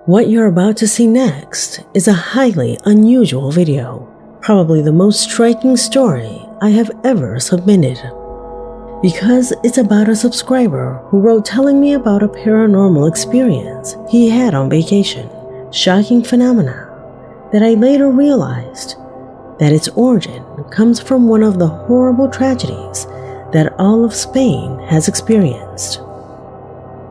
What you're about to see next is a highly unusual video, probably the most striking story I have ever submitted. Because it's about a subscriber who wrote telling me about a paranormal experience he had on vacation, shocking phenomena that I later realized that its origin comes from one of the horrible tragedies that all of Spain has experienced.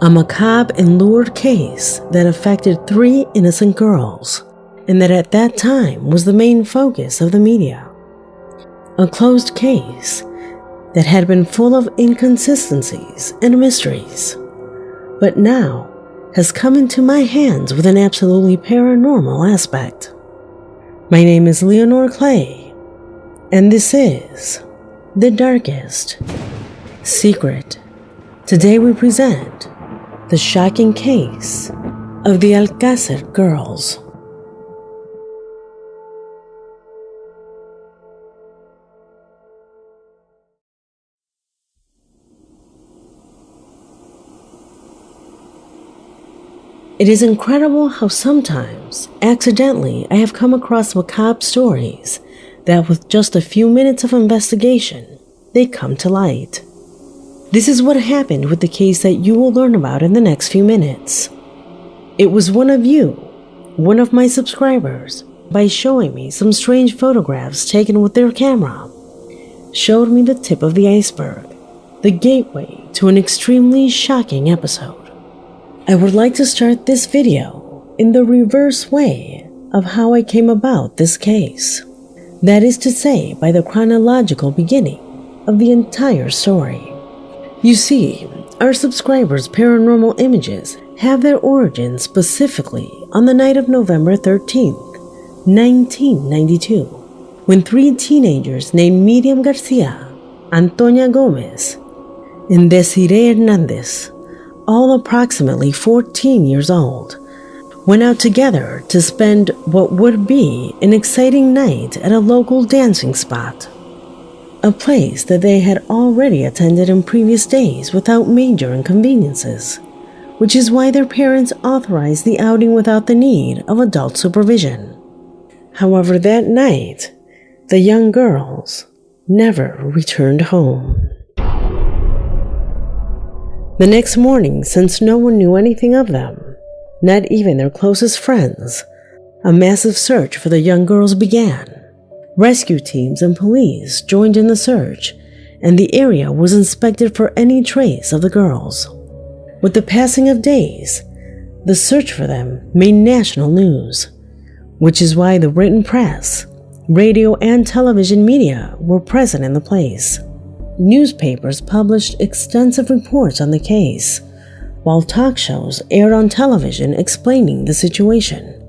A macabre and lurid case that affected 3 innocent girls, and that at that time was the main focus of the media. A closed case that had been full of inconsistencies and mysteries, but now has come into my hands with an absolutely paranormal aspect. My name is Leonore Clay, and this is The Darkest Secret. Today we present the shocking case of the Alcasser girls. It is incredible how sometimes, accidentally, I have come across macabre stories that with just a few minutes of investigation, they come to light. This is what happened with the case that you will learn about in the next few minutes. It was one of my subscribers, by showing me some strange photographs taken with their camera, showed me the tip of the iceberg, the gateway to an extremely shocking episode. I would like to start this video in the reverse way of how I came about this case. That is to say, by the chronological beginning of the entire story. You see, our subscribers' paranormal images have their origin specifically on the night of November 13th, 1992, when 3 teenagers named Miriam Garcia, Antonia Gomez, and Desiree Hernandez, all approximately 14 years old, went out together to spend what would be an exciting night at a local dancing spot. A place that they had already attended in previous days without major inconveniences, which is why their parents authorized the outing without the need of adult supervision. However, that night, the young girls never returned home. The next morning, since no one knew anything of them, not even their closest friends, a massive search for the young girls began. Rescue teams and police joined in the search, and the area was inspected for any trace of the girls. With the passing of days, the search for them made national news, which is why the written press, radio, and television media were present in the place. Newspapers published extensive reports on the case, while talk shows aired on television explaining the situation,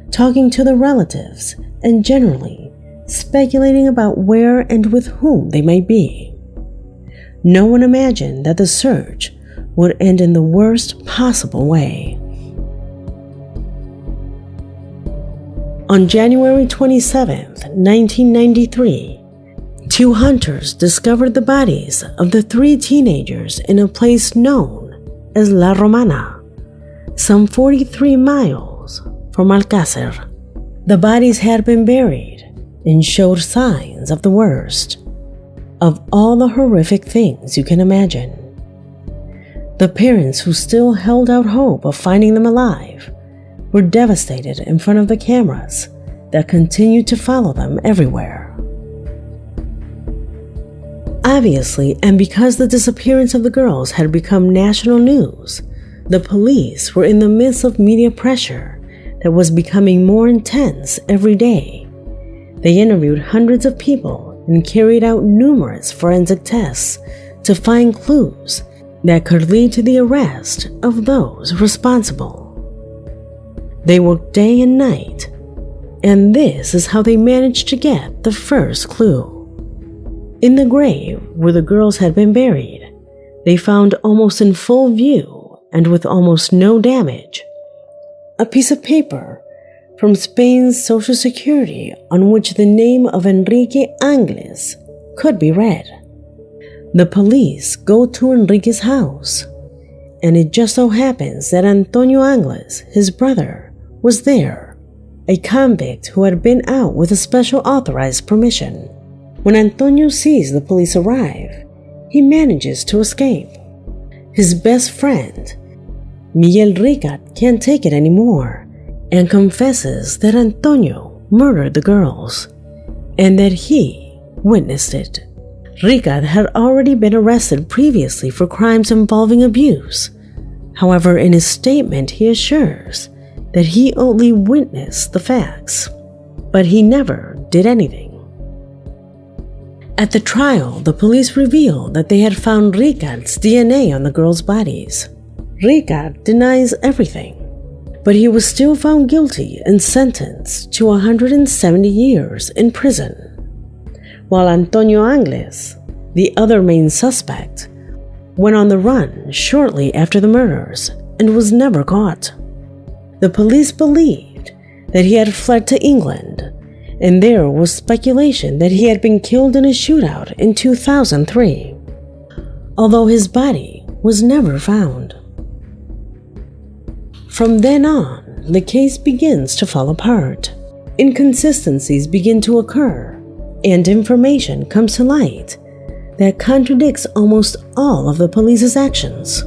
talking to the relatives, and generally speculating about where and with whom they might be. No one imagined that the search would end in the worst possible way. On January 27th, 1993, 2 hunters discovered the bodies of the 3 teenagers in a place known as La Romana, some 43 miles from Alcasser. The bodies had been buried and showed signs of the worst, of all the horrific things you can imagine. The parents, who still held out hope of finding them alive, were devastated in front of the cameras that continued to follow them everywhere. Obviously, and because the disappearance of the girls had become national news, the police were in the midst of media pressure that was becoming more intense every day. They interviewed hundreds of people and carried out numerous forensic tests to find clues that could lead to the arrest of those responsible. They worked day and night, and this is how they managed to get the first clue. In the grave where the girls had been buried, they found almost in full view and with almost no damage, a piece of paper from Spain's Social Security on which the name of Enrique Angles could be read. The police go to Enrique's house, and it just so happens that Antonio Angles, his brother, was there, a convict who had been out with a special authorized permission. When Antonio sees the police arrive, he manages to escape. His best friend, Miguel Ricard, can't take it anymore and confesses that Antonio murdered the girls and that he witnessed it. Ricard had already been arrested previously for crimes involving abuse. However, in his statement, he assures that he only witnessed the facts, but he never did anything. At the trial, the police revealed that they had found Ricard's DNA on the girls' bodies. Ricard denies everything, but he was still found guilty and sentenced to 170 years in prison, while Antonio Angles, the other main suspect, went on the run shortly after the murders and was never caught. The police believed that he had fled to England, and there was speculation that he had been killed in a shootout in 2003, although his body was never found. From then on, the case begins to fall apart. Inconsistencies begin to occur, and information comes to light that contradicts almost all of the police's actions.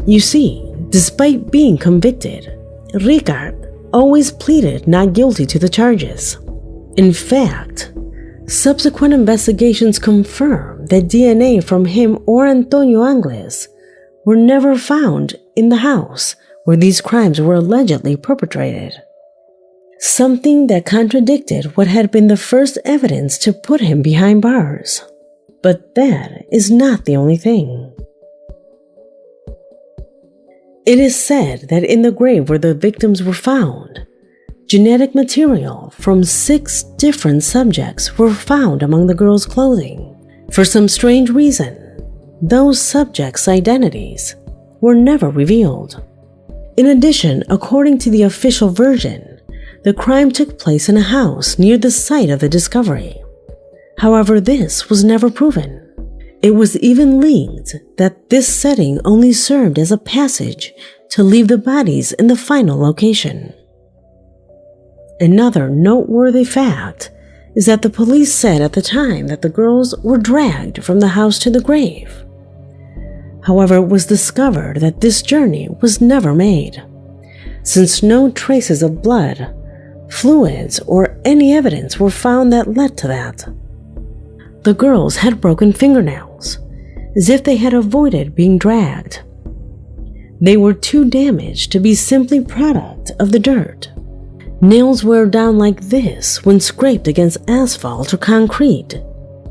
You see, despite being convicted, Ricard always pleaded not guilty to the charges. In fact, subsequent investigations confirm that DNA from him or Antonio Angles were never found in the house where these crimes were allegedly perpetrated, something that contradicted what had been the first evidence to put him behind bars. But that is not the only thing. It is said that in the grave where the victims were found, genetic material from 6 different subjects were found among the girls' clothing. For some strange reason, those subjects' identities were never revealed. In addition, according to the official version, the crime took place in a house near the site of the discovery. However, this was never proven. It was even linked that this setting only served as a passage to leave the bodies in the final location. Another noteworthy fact is that the police said at the time that the girls were dragged from the house to the grave. However, it was discovered that this journey was never made, since no traces of blood, fluids, or any evidence were found that led to that. The girls had broken fingernails, as if they had avoided being dragged. They were too damaged to be simply product of the dirt. Nails wear down like this when scraped against asphalt or concrete.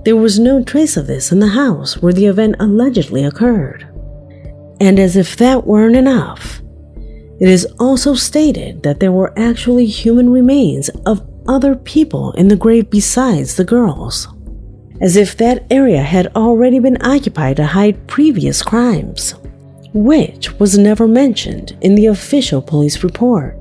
There was no trace of this in the house where the event allegedly occurred. And as if that weren't enough, it is also stated that there were actually human remains of other people in the grave besides the girls, as if that area had already been occupied to hide previous crimes, which was never mentioned in the official police report.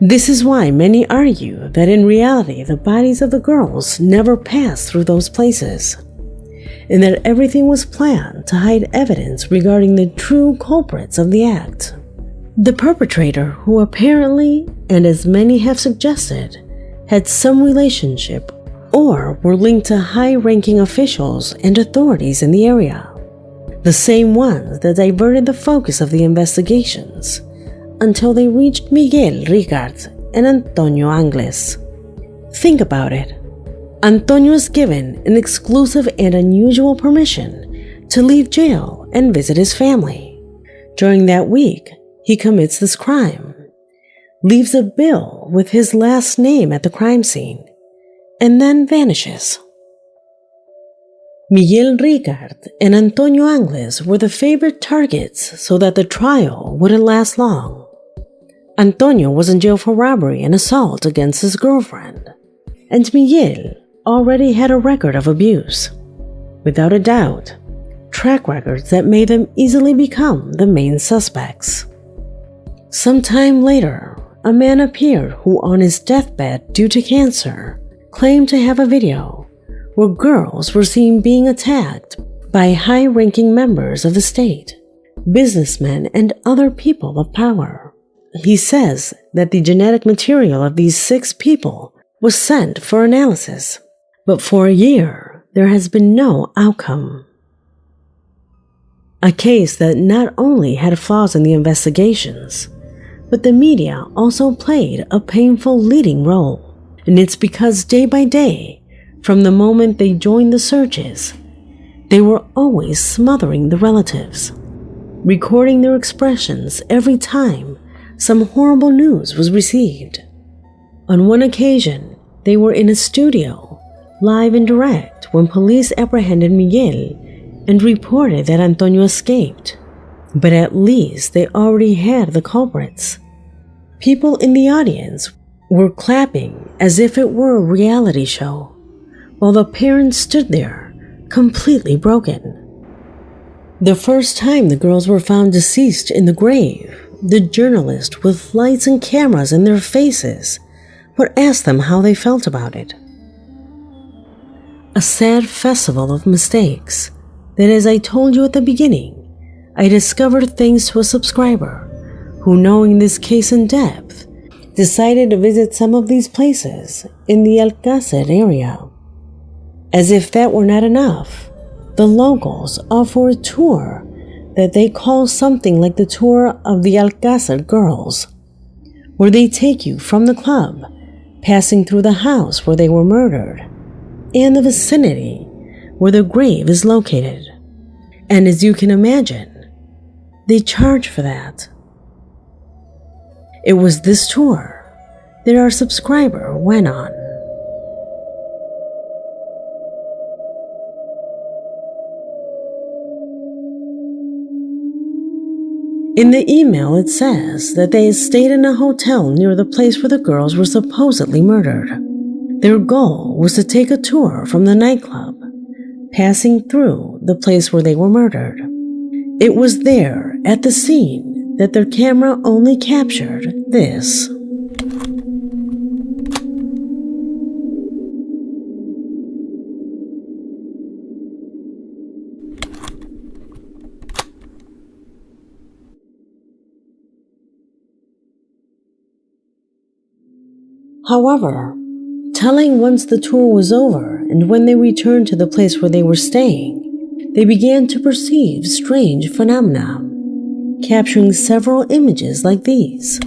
This is why many argue that in reality the bodies of the girls never passed through those places, and that everything was planned to hide evidence regarding the true culprits of the act. The perpetrator, who apparently, and as many have suggested, had some relationship or were linked to high-ranking officials and authorities in the area, the same ones that diverted the focus of the investigations until they reached Miguel Ricard and Antonio Angles. Think about it. Antonio is given an exclusive and unusual permission to leave jail and visit his family. During that week, he commits this crime, leaves a bill with his last name at the crime scene, and then vanishes. Miguel Ricard and Antonio Angles were the favorite targets so that the trial wouldn't last long. Antonio was in jail for robbery and assault against his girlfriend, and Miguel already had a record of abuse. Without a doubt, track records that made them easily become the main suspects. Sometime later, a man appeared who on his deathbed due to cancer claimed to have a video where girls were seen being attacked by high-ranking members of the state, businessmen, and other people of power. He says that the genetic material of these 6 people was sent for analysis, but for a year there has been no outcome. A case that not only had flaws in the investigations, but the media also played a painful leading role. And it's because day by day, from the moment they joined the searches, they were always smothering the relatives, recording their expressions every time some horrible news was received. On one occasion, they were in a studio, live and direct, when police apprehended Miguel and reported that Antonio escaped. But at least they already had the culprits. People in the audience were clapping as if it were a reality show, while the parents stood there, completely broken. The first time the girls were found deceased in the grave, the journalist with lights and cameras in their faces would ask them how they felt about it. A sad festival of mistakes that, as I told you at the beginning, I discovered thanks to a subscriber who, knowing this case in depth, decided to visit some of these places in the Alcasser area. As if that were not enough, the locals offer a tour that they call something like the tour of the Alcasser girls, where they take you from the club, passing through the house where they were murdered, and the vicinity where the grave is located. And as you can imagine, they charge for that. It was this tour that our subscriber went on. In the email, it says that they had stayed in a hotel near the place where the girls were supposedly murdered. Their goal was to take a tour from the nightclub, passing through the place where they were murdered. It was there, at the scene, that their camera only captured this. However, telling once the tour was over and when they returned to the place where they were staying, they began to perceive strange phenomena, capturing several images like these.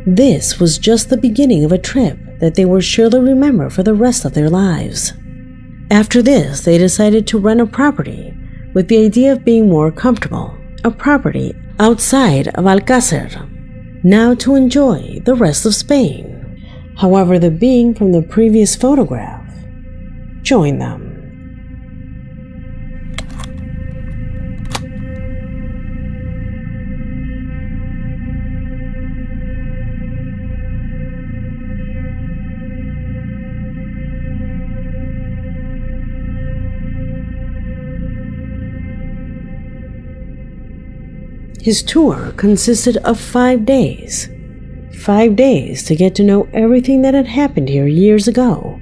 This was just the beginning of a trip that they would surely remember for the rest of their lives. After this, they decided to rent a property with the idea of being more comfortable, a property outside of Alcasser, now to enjoy the rest of Spain. However, the being from the previous photograph joined them. His tour consisted of 5 days. 5 days to get to know everything that had happened here years ago.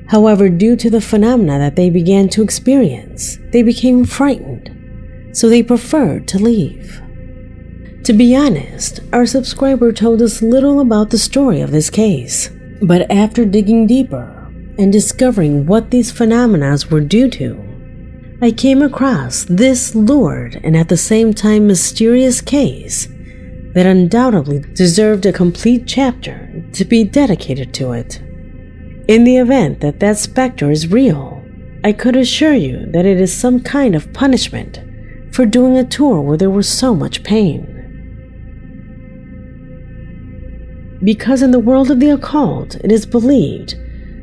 However, due to the phenomena that they began to experience, they became frightened, so they preferred to leave. To be honest, our subscriber told us little about the story of this case, but after digging deeper and discovering what these phenomena were due to, I came across this lurid and at the same time mysterious case that undoubtedly deserved a complete chapter to be dedicated to it. In the event that that specter is real, I could assure you that it is some kind of punishment for doing a tour where there was so much pain. Because in the world of the occult, it is believed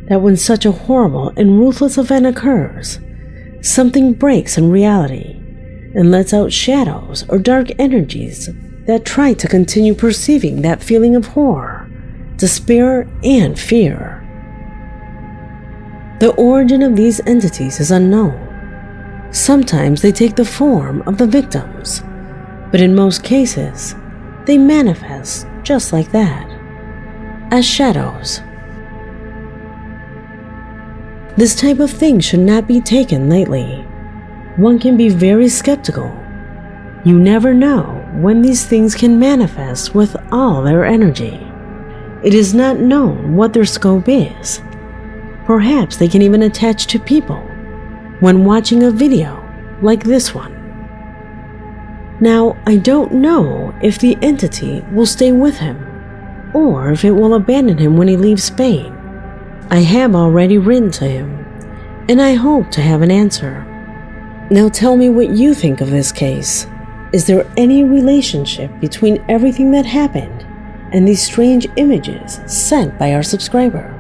that when such a horrible and ruthless event occurs, something breaks in reality and lets out shadows or dark energies that try to continue perceiving that feeling of horror, despair, and fear. The origin of these entities is unknown. Sometimes they take the form of the victims, But in most cases, they manifest just like that, as shadows. This type of thing should not be taken lightly. One can be very skeptical. You never know when these things can manifest with all their energy. It is not known what their scope is. Perhaps they can even attach to people when watching a video like this one. Now, I don't know if the entity will stay with him or if it will abandon him when he leaves Spain. I have already written to him, and I hope to have an answer. Now tell me what you think of this case. Is there any relationship between everything that happened and these strange images sent by our subscriber?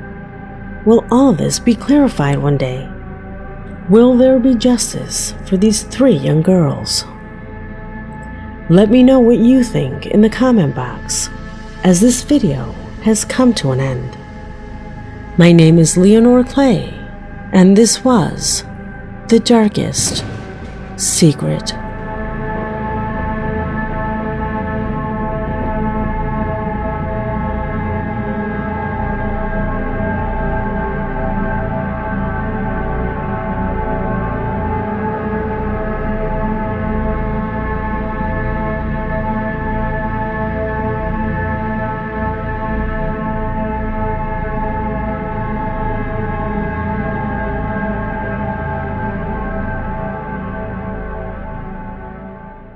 Will all of this be clarified one day? Will there be justice for these 3 young girls? Let me know what you think in the comment box, as this video has come to an end. My name is Leonore Clay, and this was The Darkest Secret.